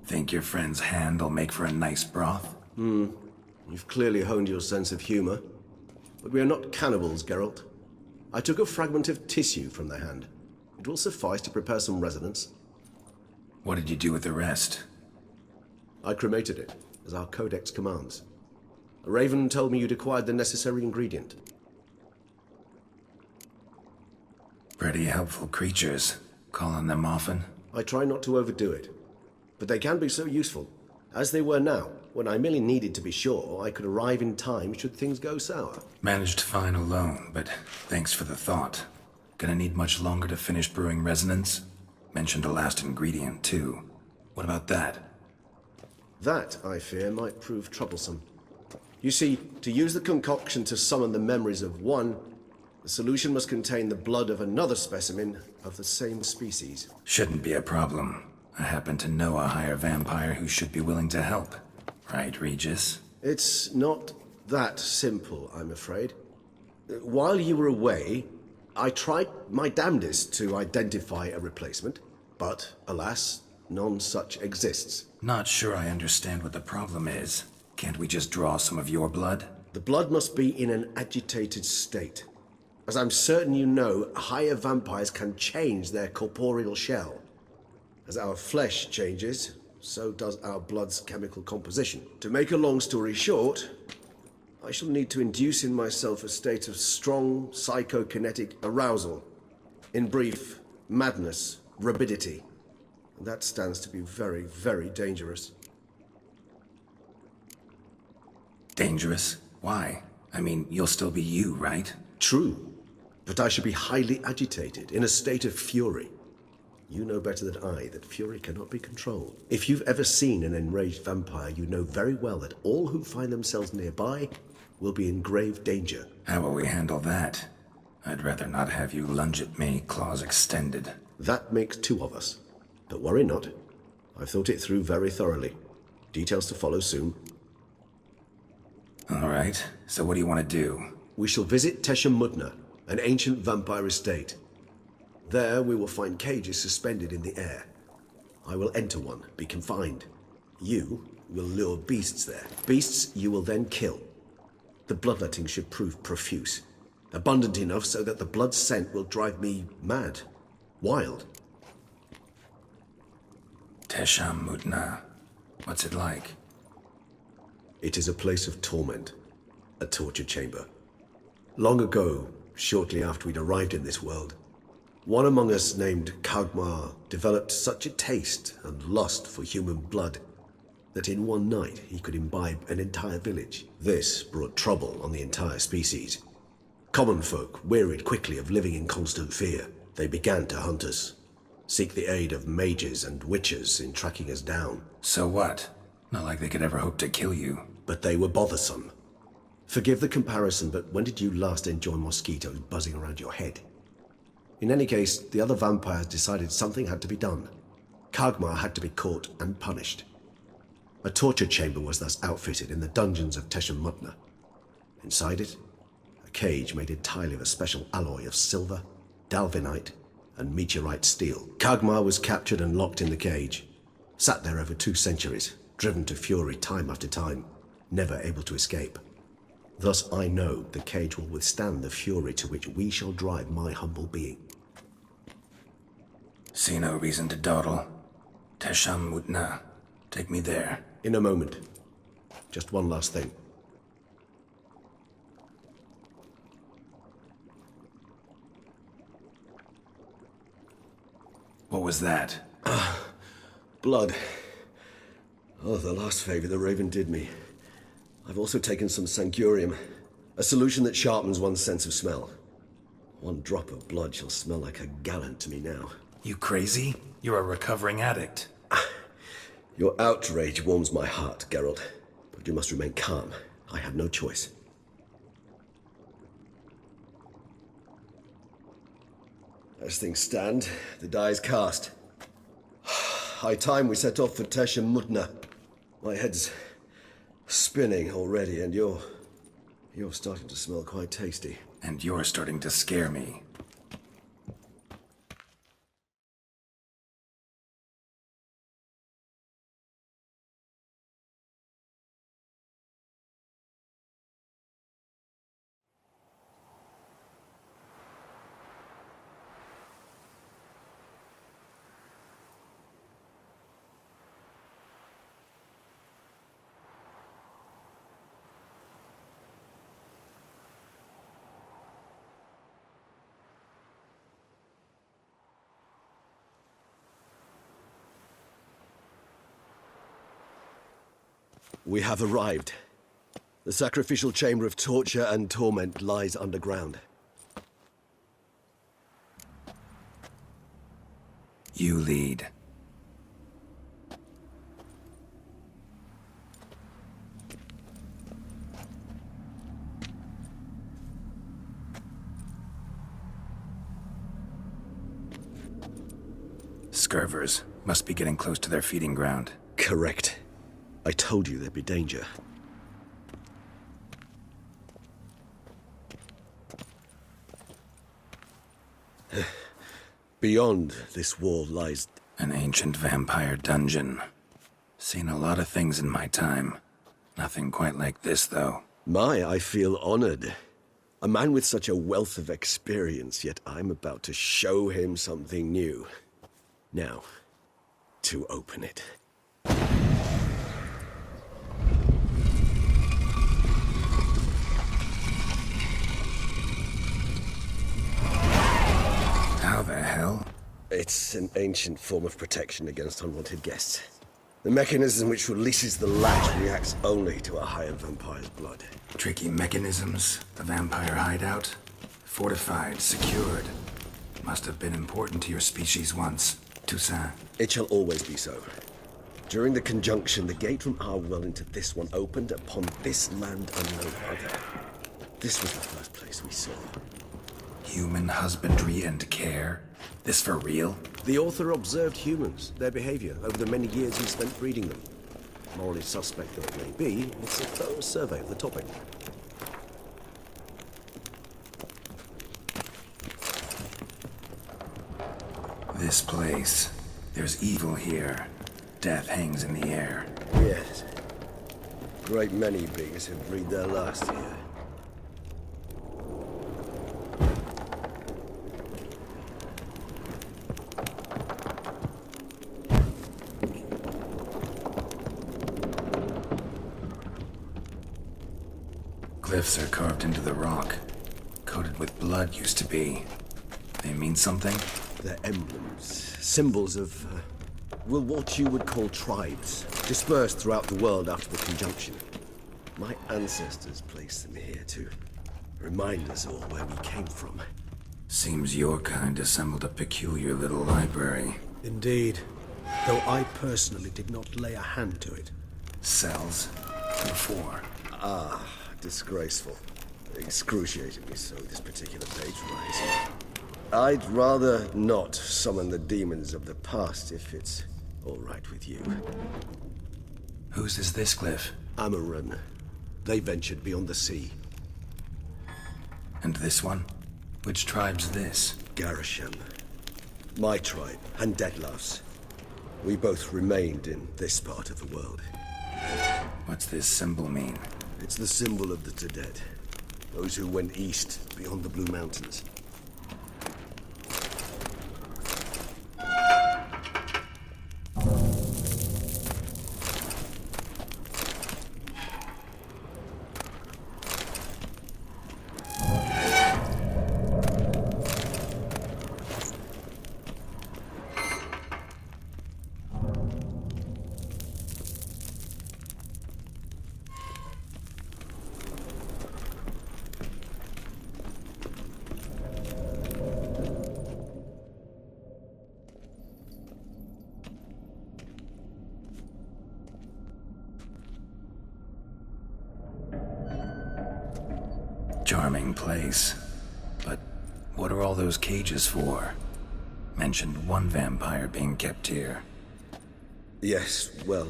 Think your friend's hand'll make for a nice broth? You've clearly honed your sense of humor. But we are not cannibals, Geralt. I took a fragment of tissue from the hand. It will suffice to prepare some resonance. What did you do with the rest? I cremated it, as our codex commands. A raven told me you'd acquired the necessary ingredient. Pretty helpful creatures. Call on them often? I try not to overdo it. But they can be so useful, as they were now, when I merely needed to be sure I could arrive in time should things go sour. Managed fine alone, but thanks for the thought. Gonna need much longer to finish brewing resonance? Mentioned a last ingredient, too. What about that? That, I fear, might prove troublesome. You see, to use the concoction to summon the memories of one, the solution must contain the blood of another specimen of the same species. Shouldn't be a problem. I happen to know a higher vampire who should be willing to help. Right, Regis? It's not that simple, I'm afraid. While you were away, I tried my damnedest to identify a replacement, but, alas, none such exists. Not sure I understand what the problem is. Can't we just draw some of your blood? The blood must be in an agitated state. As I'm certain you know, higher vampires can change their corporeal shell. As our flesh changes, so does our blood's chemical composition. To make a long story short, I shall need to induce in myself a state of strong psychokinetic arousal. In brief, madness, rabidity. And that stands to be very, very dangerous. Dangerous? Why? I mean, you'll still be you, right? True, but I should be highly agitated, in a state of fury. You know better than I that fury cannot be controlled. If you've ever seen an enraged vampire, you know very well that all who find themselves nearby will be in grave danger. How will we handle that? I'd rather not have you lunge at me, claws extended. That makes two of us. But worry not. I've thought it through very thoroughly. Details to follow soon. All right, so what do you want to do? We shall visit Teshem Mutna, an ancient vampire estate. There we will find cages suspended in the air. I will enter one, be confined. You will lure beasts there. Beasts you will then kill. The bloodletting should prove profuse. Abundant enough so that the blood scent will drive me mad. Wild. Teshem Mutna. What's it like? It is a place of torment. A torture chamber. Long ago, shortly after we'd arrived in this world, one among us named Kagmar developed such a taste and lust for human blood that in one night he could imbibe an entire village. This brought trouble on the entire species. Common folk wearied quickly of living in constant fear. They began to hunt us, seek the aid of mages and witches in tracking us down. So what? Not like they could ever hope to kill you. But they were bothersome. Forgive the comparison, but when did you last enjoy mosquitoes buzzing around your head? In any case, the other vampires decided something had to be done. Kagmar had to be caught and punished. A torture chamber was thus outfitted in the dungeons of Teshem Mutna. Inside it, a cage made entirely of a special alloy of silver, dalvinite, and meteorite steel. Kagmar was captured and locked in the cage. Sat there over 2 centuries, driven to fury time after time, never able to escape. Thus I know the cage will withstand the fury to which we shall drive my humble being. See no reason to dawdle. Teshem Mutna. Take me there. In a moment. Just one last thing. What was that? Blood. Oh, the last favor the Raven did me. I've also taken some Sancurium, a solution that sharpens one's sense of smell. One drop of blood shall smell like a gallon to me now. You crazy? You're a recovering addict. Your outrage warms my heart, Geralt. But you must remain calm. I have no choice. As things stand, the die is cast. High time we set off for Teshem Mutna. My head's spinning already, and you're starting to smell quite tasty. And you're starting to scare me. We have arrived. The sacrificial chamber of torture and torment lies underground. You lead. Scurvers must be getting close to their feeding ground. Correct. I told you there'd be danger. Beyond this wall lies... An ancient vampire dungeon. Seen a lot of things in my time. Nothing quite like this, though. I feel honored. A man with such a wealth of experience, yet I'm about to show him something new. Now, to open it. How the hell? It's an ancient form of protection against unwanted guests. The mechanism which releases the latch reacts only to a higher vampire's blood. Tricky mechanisms, the vampire hideout. Fortified, secured. Must have been important to your species once, Toussaint. It shall always be so. During the conjunction, the gate from our world into this one opened upon this land unknown other. This was the first place we saw. Human husbandry and care? This for real? The author observed humans, their behavior, over the many years he spent breeding them. Morally suspect though it may be, it's a thorough survey of the topic. This place. There's evil here. Death hangs in the air. Yes. Great many beings have breathed their last here. Glyphs are carved into the rock. Coated with blood used to be. They mean something? They're emblems, symbols of, well, what you would call tribes, dispersed throughout the world after the conjunction. My ancestors placed them here to remind us all where we came from. Seems your kind assembled a peculiar little library. Indeed. Though I personally did not lay a hand to it. Cells? Who for? Disgraceful. Excruciatingly so, this particular patronizing. I'd rather not summon the demons of the past if it's all right with you. Whose is this glyph? Amaran. They ventured beyond the sea. And this one? Which tribe's this? Garisham. My tribe, and Deadlove's. We both remained in this part of the world. What's this symbol mean? It's the symbol of the Tedet. Those who went east, beyond the Blue Mountains. Charming place. But what are all those cages for? Mentioned one vampire being kept here. Yes, well,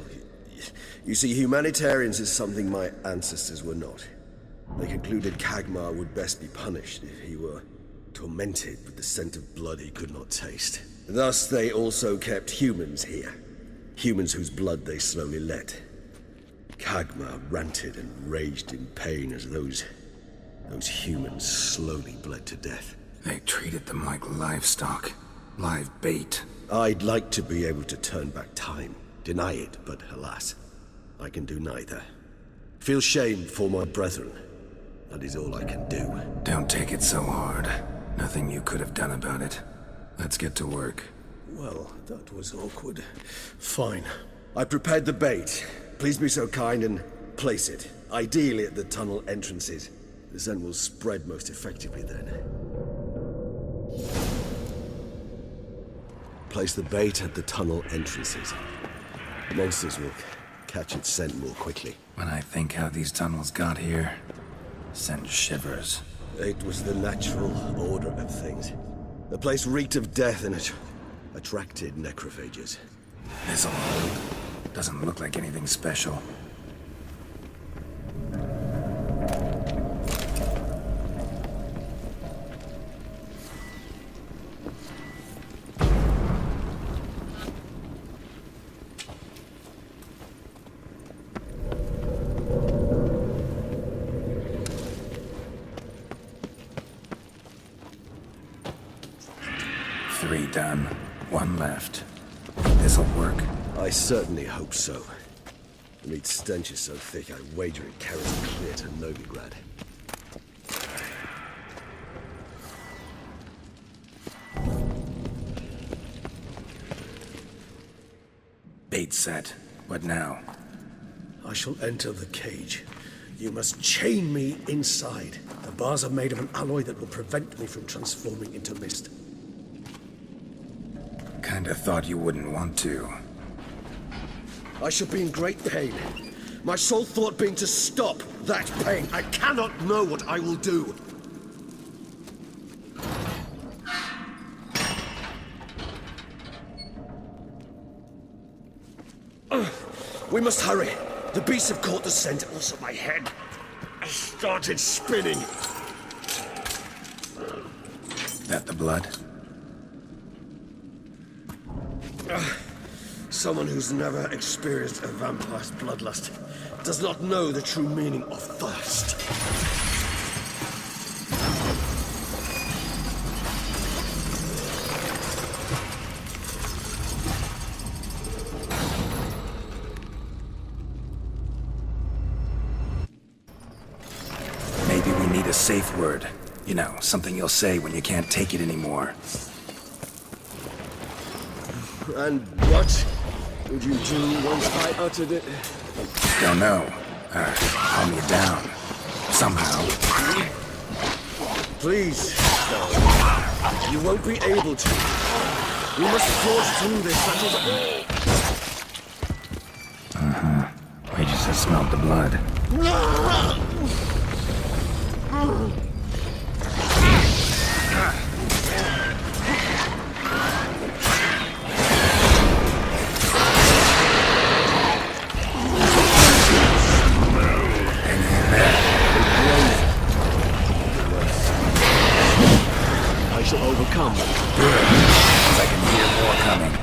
you see, humanitarians is something my ancestors were not. They concluded Kagmar would best be punished if he were tormented with the scent of blood he could not taste. Thus, they also kept humans here. Humans whose blood they slowly let. Kagmar ranted and raged in pain as those humans slowly bled to death. They treated them like livestock. Live bait. I'd like to be able to turn back time, deny it, but alas, I can do neither. Feel shame for my brethren. That is all I can do. Don't take it so hard. Nothing you could have done about it. Let's get to work. Well, that was awkward. Fine. I prepared the bait. Please be so kind and place it, ideally at the tunnel entrances. The scent will spread most effectively then. Place the bait at the tunnel entrances. Monsters will catch its scent more quickly. When I think how these tunnels got here, send shivers. It was the natural order of things. The place reeked of death and it attracted necrophages. This'll hold. Doesn't look like anything special. Three done. One left. This'll work. I certainly hope so. The meat stench is so thick, I wager it carries clear to Novigrad. Bait set. What now? I shall enter the cage. You must chain me inside. The bars are made of an alloy that will prevent me from transforming into mist. Kinda thought you wouldn't want to. I shall be in great pain. My sole thought being to stop that pain. I cannot know what I will do. We must hurry. The beasts have caught the scent, also my head. I started spinning. That the blood? Someone who's never experienced a vampire's bloodlust does not know the true meaning of thirst. Maybe we need a safe word. You know, something you'll say when you can't take it anymore. And what would you do once I uttered it? Don't know. Calm you down. Somehow. Please, no. You won't be able to. We must forge through this. That is all. I just have smelled the blood. I shall overcome. Good. I can hear more coming.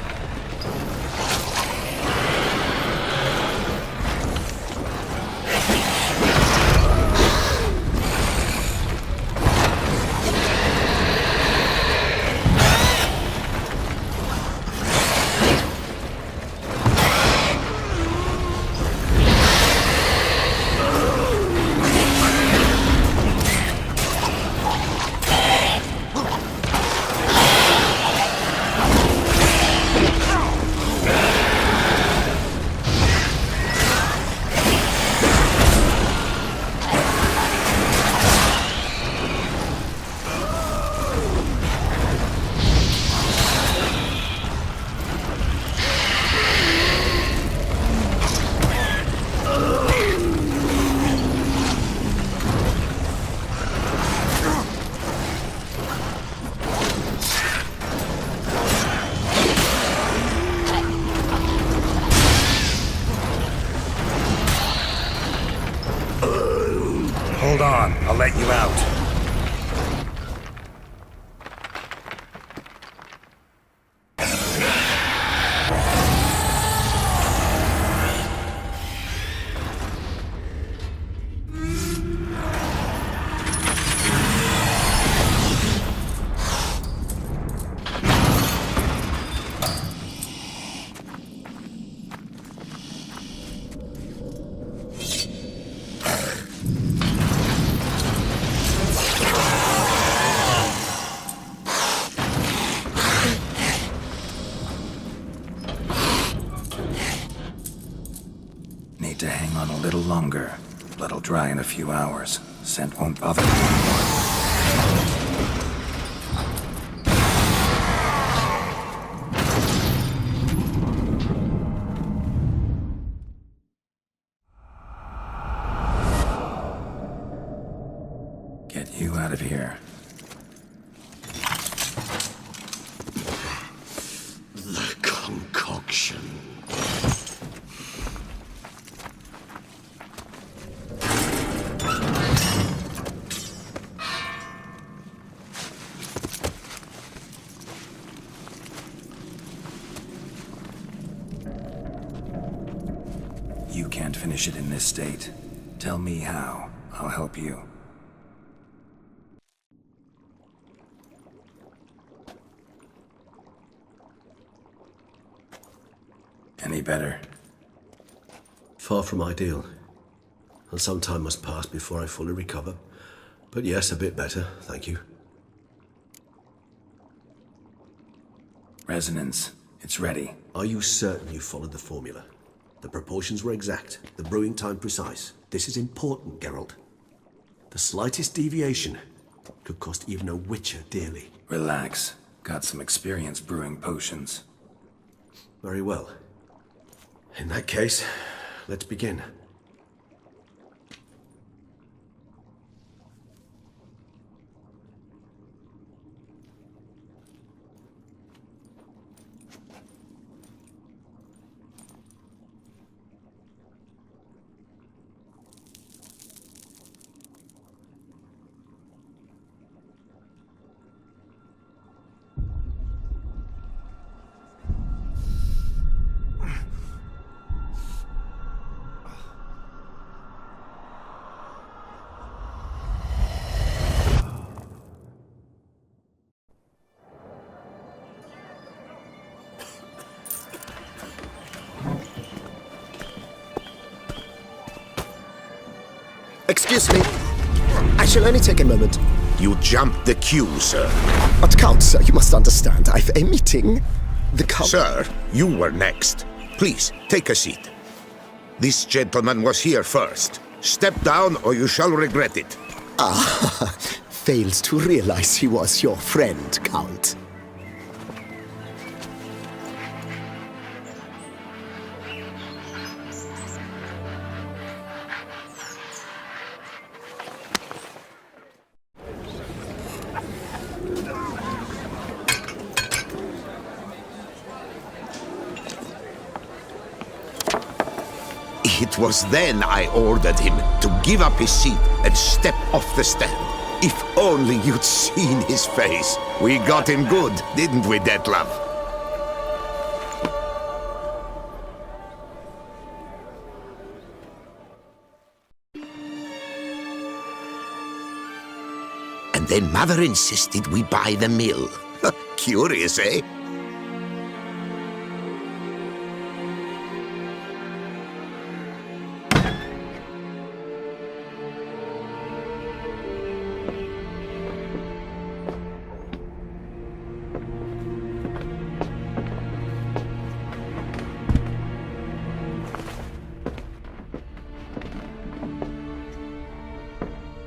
Hold on, I'll let you out. longer. Blood'll dry in a few hours. Scent won't bother you anymore. Get you out of here. The concoction. You can't finish it in this state. Tell me how. I'll help you. Any better? Far from ideal. And some time must pass before I fully recover. But yes, a bit better, thank you. Resonance. It's ready. Are you certain you followed the formula? The proportions were exact, the brewing time precise. This is important, Geralt. The slightest deviation could cost even a Witcher dearly. Relax. Got some experience brewing potions. Very well. In that case, let's begin. Excuse me. I shall only take a moment. You jumped the queue, sir. But Count, sir, you must understand. I've a meeting. The Count... Sir, you were next. Please, take a seat. This gentleman was here first. Step down or you shall regret it. Ah, fails to realize he was your friend, Count. It was then I ordered him to give up his seat and step off the stand. If only you'd seen his face. We got him good, didn't we, Detlef? And then Mother insisted we buy the mill. Curious, eh?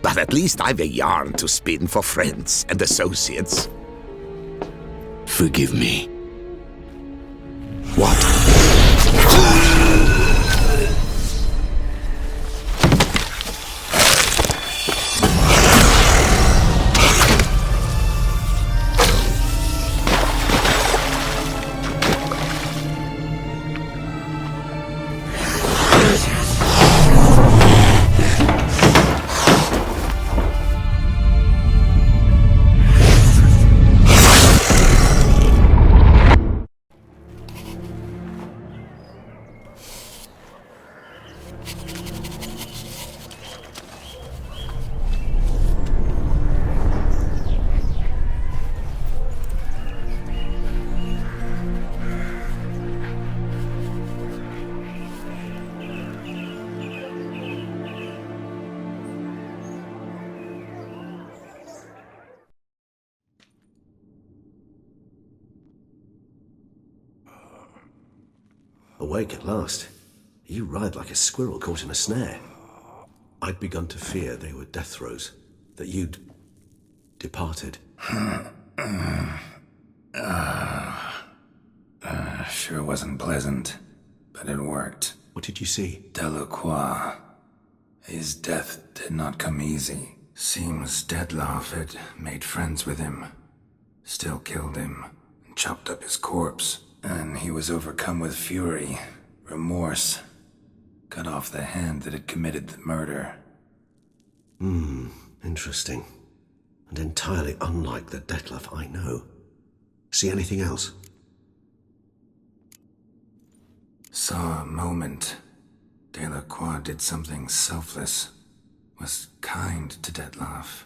But at least I've a yarn to spin for friends and associates. Forgive me. What? Awake at last. You ride like a squirrel caught in a snare. I'd begun to fear they were death throes, that you'd departed. Sure wasn't pleasant, but it worked. What did you see? Delacroix. His death did not come easy. Seems Dettlaff had made friends with him. Still killed him, and chopped up his corpse. And he was overcome with fury, remorse. Cut off the hand that had committed the murder. Interesting. And entirely unlike the Dettlaff I know. See anything else? Saw a moment. Delacroix did something selfless. Was kind to Dettlaff.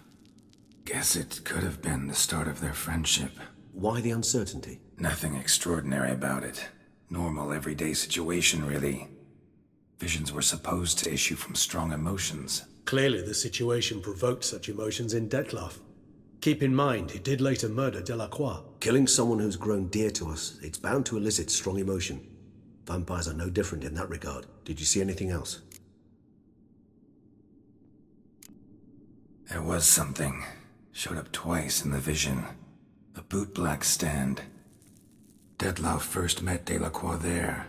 Guess it could have been the start of their friendship. Why the uncertainty? Nothing extraordinary about it. Normal, everyday situation, really. Visions were supposed to issue from strong emotions. Clearly, the situation provoked such emotions in Dettlaff. Keep in mind, he did later murder Delacroix. Killing someone who's grown dear to us, it's bound to elicit strong emotion. Vampires are no different in that regard. Did you see anything else? There was something. Showed up twice in the vision. A bootblack stand. Dettlaff first met Delacroix there.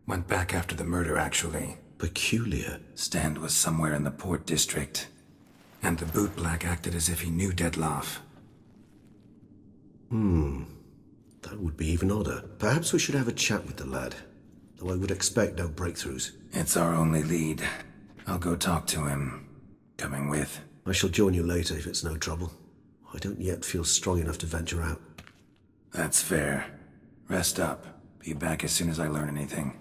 Went back after the murder, actually. Peculiar. Stand was somewhere in the Port District. And the bootblack acted as if he knew Dettlaff. That would be even odder. Perhaps we should have a chat with the lad. Though I would expect no breakthroughs. It's our only lead. I'll go talk to him. Coming with? I shall join you later if it's no trouble. I don't yet feel strong enough to venture out. That's fair. Rest up. Be back as soon as I learn anything.